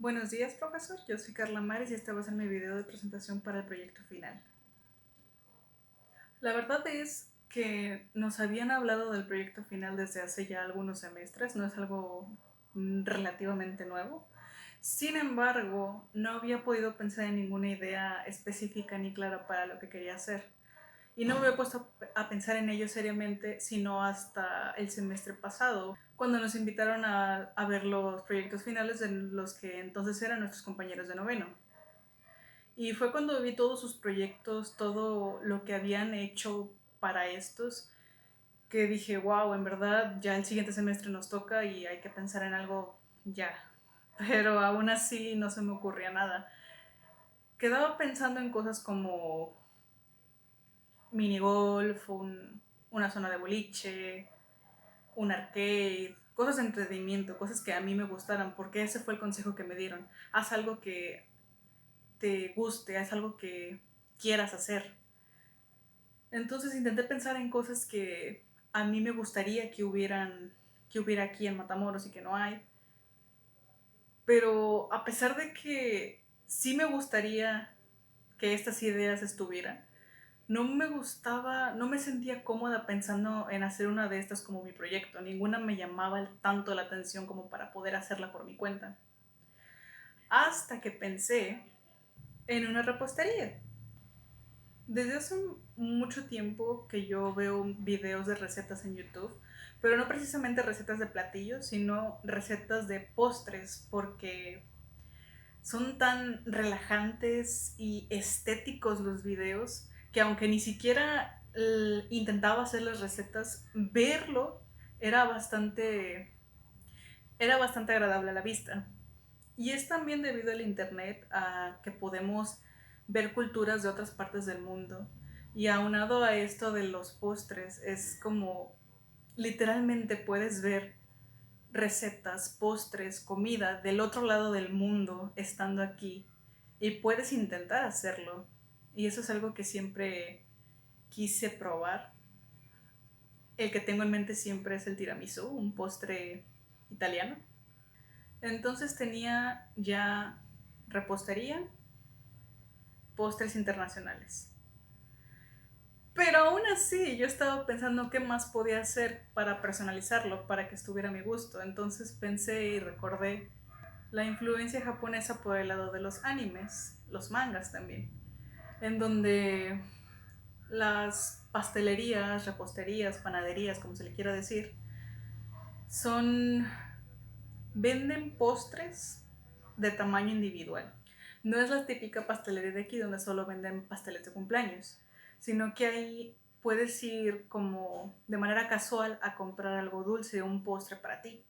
Buenos días, profesor. Yo soy Carla Mares y este va a ser mi video de presentación para el proyecto final. La verdad es que nos habían hablado del proyecto final desde hace ya algunos semestres, no es algo relativamente nuevo. Sin embargo, no había podido pensar en ninguna idea específica ni clara para lo que quería hacer. Y no me había puesto a pensar en ello seriamente, sino hasta el semestre pasado, cuando nos invitaron a ver los proyectos finales de los que entonces eran nuestros compañeros de noveno. Y fue cuando vi todos sus proyectos, todo lo que habían hecho para estos, que dije, wow, en verdad ya el siguiente semestre nos toca y hay que pensar en algo ya. Pero aún así no se me ocurría nada. Quedaba pensando en cosas como minigolf, una zona de boliche, un arcade, cosas de entretenimiento, cosas que a mí me gustaran, porque ese fue el consejo que me dieron. Haz algo que te guste, haz algo que quieras hacer. Entonces intenté pensar en cosas que a mí me gustaría que hubiera aquí en Matamoros y que no hay. Pero a pesar de que sí me gustaría que estas ideas estuvieran, no me gustaba, no me sentía cómoda pensando en hacer una de estas como mi proyecto. Ninguna me llamaba tanto la atención como para poder hacerla por mi cuenta. Hasta que pensé en una repostería. Desde hace mucho tiempo que yo veo videos de recetas en YouTube, pero no precisamente recetas de platillos, sino recetas de postres, porque son tan relajantes y estéticos los videos que aunque ni siquiera intentaba hacer las recetas, verlo era bastante, era bastante agradable a la vista. Y es también debido al internet a que podemos ver culturas de otras partes del mundo. Y aunado a esto de los postres, es como literalmente puedes ver recetas, postres, comida del otro lado del mundo estando aquí. Y puedes intentar hacerlo. Y eso es algo que siempre quise probar. El que tengo en mente siempre es el tiramisú, un postre italiano. Entonces tenía ya repostería, postres internacionales. Pero aún así, yo estaba pensando qué más podía hacer para personalizarlo, para que estuviera a mi gusto. Entonces pensé y recordé la influencia japonesa por el lado de los animes, los mangas también, en donde las pastelerías, reposterías, panaderías, como se le quiera decir, son venden postres de tamaño individual. No es la típica pastelería de aquí donde solo venden pasteles de cumpleaños, sino que ahí puedes ir como de manera casual a comprar algo dulce, un postre para ti.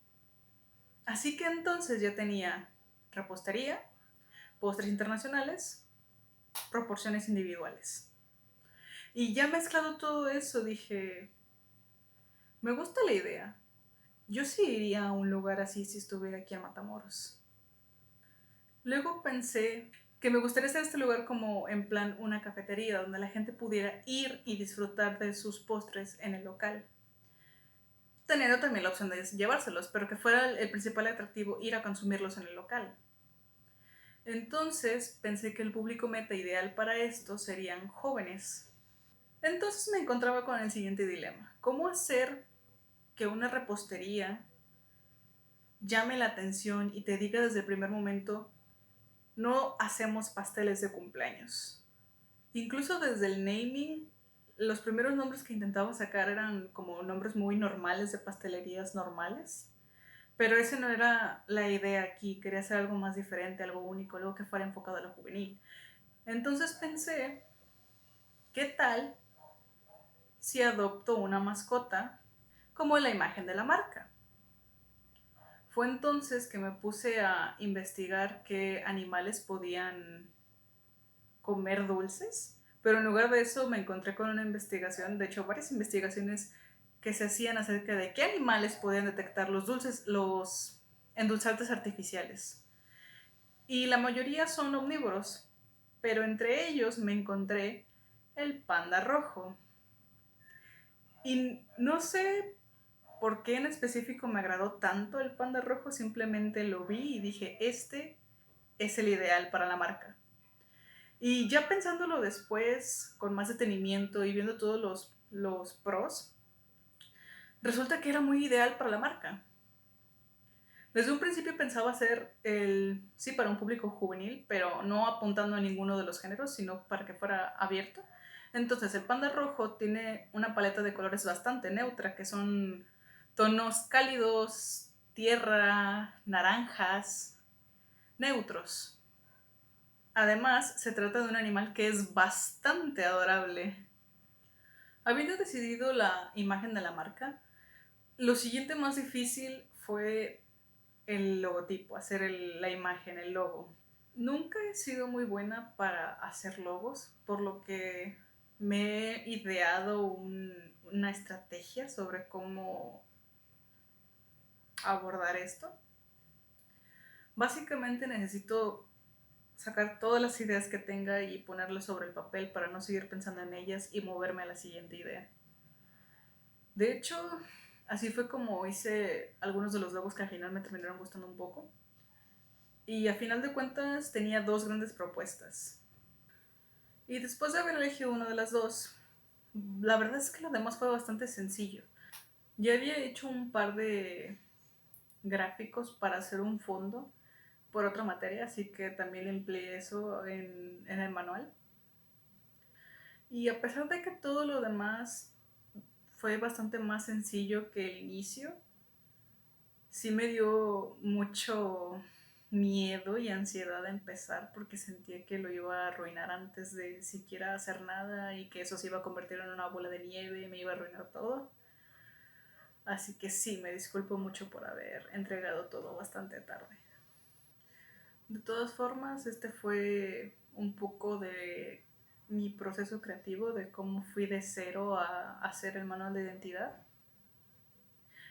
Así que entonces ya tenía repostería, postres internacionales, proporciones individuales. Y ya mezclado todo eso dije, me gusta la idea. Yo sí iría a un lugar así si estuviera aquí en Matamoros. Luego pensé que me gustaría hacer este lugar como en plan una cafetería donde la gente pudiera ir y disfrutar de sus postres en el local, teniendo también la opción de llevárselos, pero que fuera el principal atractivo ir a consumirlos en el local. Entonces pensé que el público meta ideal para esto serían jóvenes. Entonces me encontraba con el siguiente dilema: ¿cómo hacer que una repostería llame la atención y te diga desde el primer momento, no hacemos pasteles de cumpleaños? Incluso desde el naming, los primeros nombres que intentaba sacar eran como nombres muy normales de pastelerías normales. Pero esa no era la idea aquí, quería hacer algo más diferente, algo único, algo que fuera enfocado a lo juvenil. Entonces pensé, ¿qué tal si adopto una mascota como la imagen de la marca? Fue entonces que me puse a investigar qué animales podían comer dulces, pero en lugar de eso me encontré con una investigación, de hecho varias investigaciones que se hacían acerca de qué animales podían detectar los dulces, los endulzantes artificiales. Y la mayoría son omnívoros, pero entre ellos me encontré el panda rojo. Y no sé por qué en específico me agradó tanto el panda rojo, simplemente lo vi y dije, este es el ideal para la marca. Y ya pensándolo después, con más detenimiento y viendo todos los pros, resulta que era muy ideal para la marca. Desde un principio pensaba hacer sí, para un público juvenil, pero no apuntando a ninguno de los géneros, sino para que fuera abierto. Entonces, el panda rojo tiene una paleta de colores bastante neutra, que son tonos cálidos, tierra, naranjas, neutros. Además, se trata de un animal que es bastante adorable. Habiendo decidido la imagen de la marca, lo siguiente más difícil fue el logotipo, hacer la imagen, el logo. Nunca he sido muy buena para hacer logos, por lo que me he ideado una estrategia sobre cómo abordar esto. Básicamente necesito sacar todas las ideas que tenga y ponerlas sobre el papel para no seguir pensando en ellas y moverme a la siguiente idea. De hecho, así fue como hice algunos de los logos que al final me terminaron gustando un poco. Y a final de cuentas tenía dos grandes propuestas. Y después de haber elegido una de las dos, la verdad es que lo demás fue bastante sencillo. Ya había hecho un par de gráficos para hacer un fondo por otra materia, así que también empleé eso en el manual. Y a pesar de que todo lo demás fue bastante más sencillo que el inicio, sí me dio mucho miedo y ansiedad a empezar porque sentía que lo iba a arruinar antes de siquiera hacer nada y que eso se iba a convertir en una bola de nieve y me iba a arruinar todo. Así que sí, me disculpo mucho por haber entregado todo bastante tarde. De todas formas, este fue un poco de mi proceso creativo, de cómo fui de cero a hacer el manual de identidad.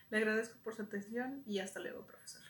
Le agradezco por su atención y hasta luego, profesor.